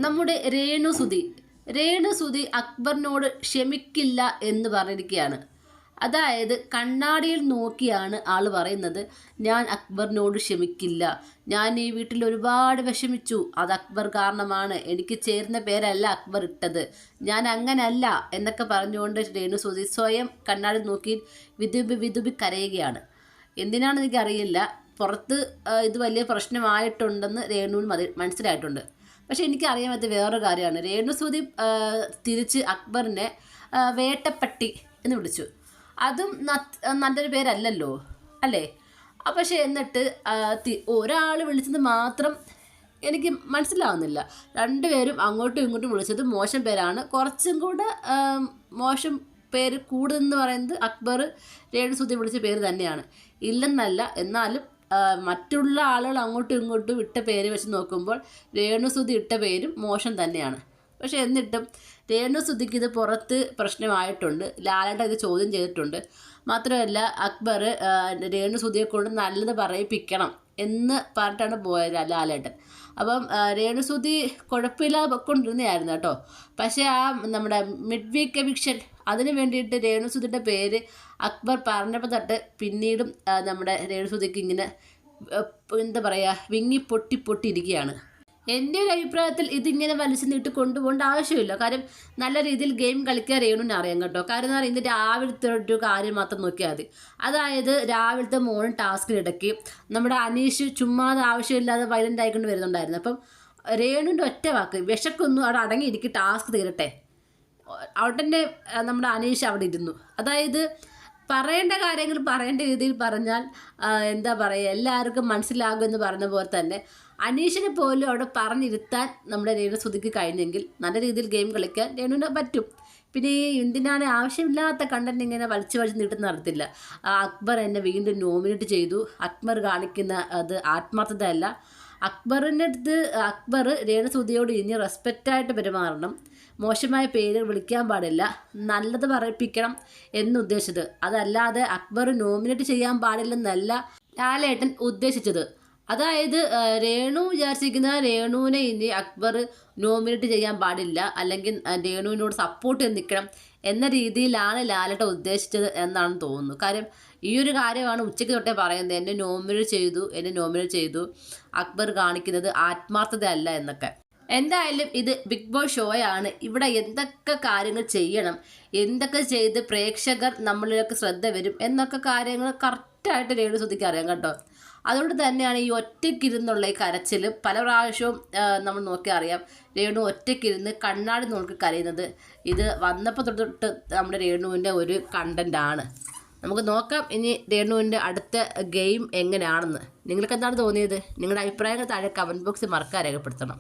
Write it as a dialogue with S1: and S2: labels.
S1: നമ്മുടെ രേണുസുതി അക്ബറിനോട് ക്ഷമിക്കില്ല എന്ന് പറഞ്ഞിരിക്കുകയാണ്. അതായത് കണ്ണാടിയിൽ നോക്കിയാണ് ആൾ പറയുന്നത്, ഞാൻ അക്ബറിനോട് ക്ഷമിക്കില്ല, ഞാൻ ഈ വീട്ടിൽ ഒരുപാട് വിഷമിച്ചു, അത് അക്ബർ കാരണമാണ്, എനിക്ക് ചേർന്ന പേരല്ല അക്ബർ ഇട്ടത്, ഞാൻ അങ്ങനല്ല എന്നൊക്കെ പറഞ്ഞുകൊണ്ട് രേണുസുതി സ്വയം കണ്ണാടി നോക്കി വിതുമ്പി കരയുകയാണ്. എന്തിനാണെന്ന് എനിക്കറിയില്ല. പുറത്ത് ഇത് വലിയ പ്രശ്നമായിട്ടുണ്ടെന്ന് രേണുവിന് മനസ്സിലായിട്ടുണ്ട്. പക്ഷേ എനിക്കറിയാൻ പറ്റിയ വേറൊരു കാര്യമാണ്, രേണുസുതി തിരിച്ച് അക്ബറിനെ വേട്ടപ്പട്ടി എന്ന് വിളിച്ചു. അതും നല്ലൊരു പേരല്ലല്ലോ അല്ലേ? പക്ഷേ എന്നിട്ട് ഒരാൾ വിളിച്ചത് മാത്രം എനിക്ക് മനസ്സിലാവുന്നില്ല. രണ്ടുപേരും അങ്ങോട്ടും ഇങ്ങോട്ടും വിളിച്ചത് മോശം പേരാണ്. കുറച്ചും കൂടെ മോശം പേര് കൂടുതലെന്ന് പറയുന്നത് അക്ബർ രേണുസുതി വിളിച്ച പേര് തന്നെയാണ്. ഇല്ലെന്നല്ല, എന്നാലും മറ്റുള്ള ആളുകൾ അങ്ങോട്ടും ഇങ്ങോട്ടും ഇട്ട പേര് വെച്ച് നോക്കുമ്പോൾ രേണുസുതി ഇട്ട പേരും മോശം തന്നെയാണ്. പക്ഷേ എന്നിട്ടും രേണുസുതിക്ക് ഇത് പുറത്ത് പ്രശ്നമായിട്ടുണ്ട്. ലാലേട്ടൻ ഇത് ചോദ്യം ചെയ്തിട്ടുണ്ട്. മാത്രമല്ല അക്ബർ രേണുസുതിയെ കൊണ്ട് നല്ലത് പറയിപ്പിക്കണം എന്ന് പറഞ്ഞിട്ടാണ് പോയത് ലാലേട്ടൻ. അപ്പം രേണുസുതി കുഴപ്പമില്ലാതെ പൊയ്ക്കൊണ്ടിരുന്നതായിരുന്നു കേട്ടോ. പക്ഷേ നമ്മുടെ മിഡ് വീക്ക് എവിക്ഷൻ അതിന് വേണ്ടിയിട്ട് രേണുസുതിയുടെ പേര് അക്ബർ പറഞ്ഞപ്പോൾ തൊട്ട് പിന്നീടും നമ്മുടെ രേണുസുതിക്ക് ഇങ്ങനെ എന്താ പറയുക, വിങ്ങി പൊട്ടിയിരിക്കുകയാണ്. എൻ്റെ ഒരു അഭിപ്രായത്തിൽ ഇതിങ്ങനെ വലിച്ചു നീട്ടി കൊണ്ടുപോകേണ്ട ആവശ്യമില്ല. കാര്യം നല്ല രീതിയിൽ ഗെയിം കളിക്കാൻ രേണുവിനെ അറിയാം കേട്ടോ. കാര്യം എന്ന് പറയുന്നത് രാവിലത്തെ ഒരു കാര്യം മാത്രം നോക്കിയാൽ മതി. അതായത് രാവിലത്തെ മോർണിംഗ് ടാസ്കിനിടയ്ക്ക് നമ്മുടെ അനീഷ് ചുമ്മാതെ ആവശ്യമില്ലാതെ വയലൻ്റ് ആയിക്കൊണ്ട് വരുന്നുണ്ടായിരുന്നു. അപ്പം രേണുവിൻ്റെ ഒറ്റ വാക്ക്, വിശക്കൊന്നും അവിടെ അടങ്ങിയിരിക്കും, ടാസ്ക് തീരട്ടെ, അവിടെ തന്നെ നമ്മുടെ അനീഷ് അവിടെ ഇരുന്നു. അതായത് പറയേണ്ട കാര്യങ്ങൾ പറയേണ്ട രീതിയിൽ പറഞ്ഞാൽ എന്താ പറയുക, എല്ലാവർക്കും മനസ്സിലാകുമെന്ന് പറഞ്ഞ പോലെ തന്നെ അനീഷിനെ പോലും അവിടെ പറഞ്ഞിരുത്താൻ നമ്മുടെ രേണുസുതിക്ക് കഴിഞ്ഞെങ്കിൽ നല്ല രീതിയിൽ ഗെയിം കളിക്കാൻ രേണുവിന് പറ്റും. പിന്നെ ഈ എന്തിനാണ് ആവശ്യമില്ലാത്ത കണ്ടന്റ് ഇങ്ങനെ വലിച്ചു നീട്ടുന്ന നടത്തില്ല. അക്ബർ എന്നെ വീണ്ടും നോമിനേറ്റ് ചെയ്തു, അക്ബർ കാണിക്കുന്ന അത് ആത്മാർത്ഥതയല്ല. അക്ബറിൻ്റെ അടുത്ത് അക്ബർ രേണുസുതിയോട് ഇനി റെസ്പെക്റ്റായിട്ട് പെരുമാറണം, മോശമായ പേര് വിളിക്കാൻ പാടില്ല, നല്ലത് പറയിപ്പിക്കണം എന്നുദ്ദേശിച്ചത്. അതല്ലാതെ അക്ബർ നോമിനേറ്റ് ചെയ്യാൻ പാടില്ലെന്നല്ല ലാലേട്ടൻ ഉദ്ദേശിച്ചത്. അതായത് രേണു വിചാരിച്ചിരിക്കുന്ന രേണുവിനെ ഇനി അക്ബർ നോമിനേറ്റ് ചെയ്യാൻ പാടില്ല, അല്ലെങ്കിൽ രേണുവിനോട് സപ്പോർട്ട് ചെയ്ത് നിൽക്കണം എന്ന രീതിയിലാണ് ലാലേട്ടൻ ഉദ്ദേശിച്ചത് എന്നാണ് തോന്നുന്നു. കാര്യം ഈ ഒരു കാര്യമാണ് ഉച്ചയ്ക്ക് തൊട്ടേ പറയുന്നത്, എന്നെ നോമിനേറ്റ് ചെയ്തു, അക്ബർ കാണിക്കുന്നത് ആത്മാർത്ഥതയല്ല എന്നൊക്കെ. എന്തായാലും ഇത് ബിഗ് ബോസ് ഷോയാണ്. ഇവിടെ എന്തൊക്കെ കാര്യങ്ങൾ ചെയ്യണം, എന്തൊക്കെ ചെയ്ത് പ്രേക്ഷകർ നമ്മളിലേക്ക് ശ്രദ്ധ വരും എന്നൊക്കെ കാര്യങ്ങൾ കറക്റ്റായിട്ട് രേണുസുതിക്ക് അറിയാം കേട്ടോ. അതുകൊണ്ട് തന്നെയാണ് ഈ ഒറ്റയ്ക്കിരുന്നുള്ള ഈ കരച്ചിൽ പല പ്രാവശ്യവും നമ്മൾ നോക്കി അറിയാം. രേണു ഒറ്റയ്ക്കിരുന്ന് കണ്ണാടി നോക്കി കരയുന്നത് ഇത് വന്നപ്പോൾ തൊട്ട് നമ്മുടെ രേണുവിൻ്റെ ഒരു കണ്ടൻ്റാണ്. നമുക്ക് നോക്കാം ഇനി രേണുവിൻ്റെ അടുത്ത ഗെയിം എങ്ങനെയാണെന്ന്. നിങ്ങൾക്ക് എന്താണ് തോന്നിയത്? നിങ്ങളുടെ അഭിപ്രായങ്ങൾ താഴെ കമൻറ്റ് ബോക്സിൽ മറക്കാൻ രേഖപ്പെടുത്തണം.